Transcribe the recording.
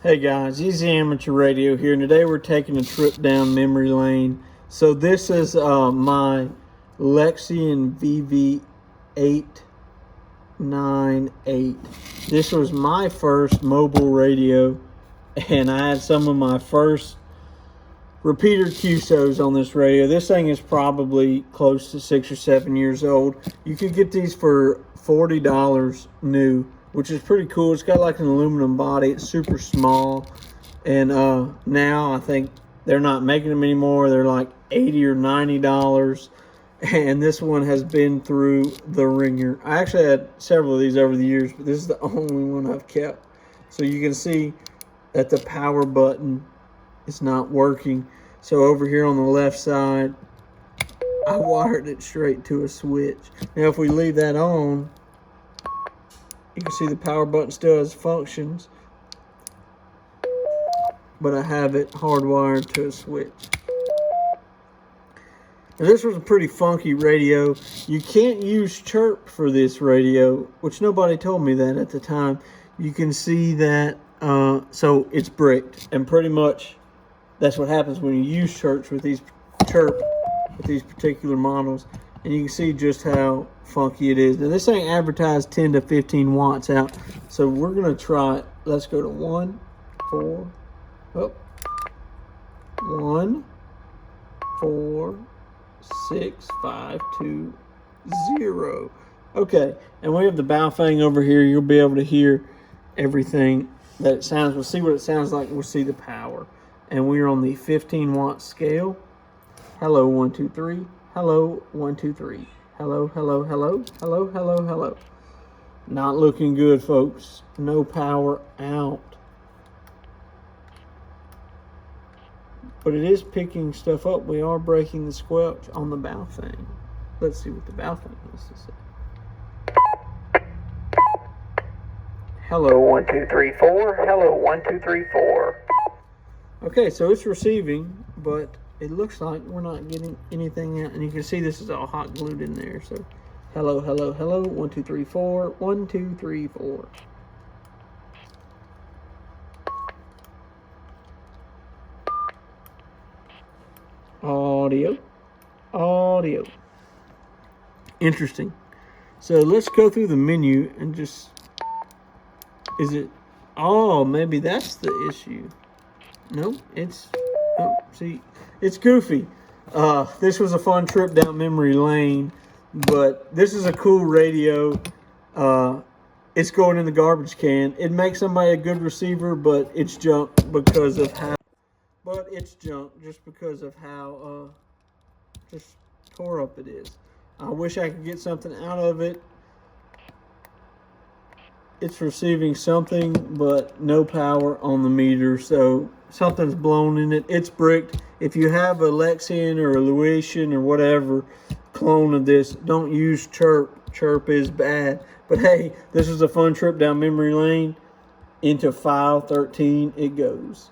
Hey guys, Easy Amateur Radio here, and today we're taking a trip down memory lane. So this is my Lexion VV898. This was my first mobile radio, and I had some of my first repeater QSOs on this radio. This thing is probably close to 6 or 7 years old. You could get these for $40 new, which is pretty cool. It's got like an aluminum body. It's super small. And now I think they're not making them anymore. They're like $80 or $90. And this one has been through the ringer. I actually had several of these over the years, but this is the only one I've kept. So you can see that the power button is not working. So over here on the left side, I wired it straight to a switch. Now if we leave that on, you can see the power button still has functions, but I have it hardwired to a switch. Now this was a pretty funky radio. You can't use chirp for this radio, which nobody told me that at the time. You can see that, so it's bricked, and pretty much that's what happens when you use chirp with these particular models. And you can see just how funky it is. Now this thing advertised 10 to 15 watts out. So we're gonna try it. Let's go to 1, 4, oh, 1, 4, 6, 5, 2, 0. Okay, and we have the Baofeng over here. You'll be able to hear everything that it sounds. We'll see what it sounds like. We'll see the power. And we're on the 15 watt scale. Hello, 1, 2, 3. Hello, 1, 2, 3. Hello, hello, hello, hello, hello, hello. Not looking good, folks. No power out. But it is picking stuff up. We are breaking the squelch on the Baofeng. Let's see what the Baofeng has to say. Hello, 1, 2, 3, 4. Hello, 1, 2, 3, 4. Okay, so it's receiving, but it looks like we're not getting anything out. And you can see this is all hot glued in there. So, hello, hello, hello. 1, 2, 3, 4. 1, 2, 3, 4. Audio. Audio. Interesting. So let's go through the menu and just... Is it... Oh, maybe that's the issue. No, it's... Oh, see, it's goofy. This was a fun trip down memory lane, but this is a cool radio. It's going in the garbage can. It makes somebody a good receiver, but it's junk because of how... But it's junk just because of how just tore up it is. I wish I could get something out of it. It's receiving something, but no power on the meter, so something's blown in it. It's bricked. If you have a Lexion or a Lucian or whatever clone of this, don't use chirp. Chirp is bad. But hey, this is a fun trip down memory lane. Into file 13 it goes.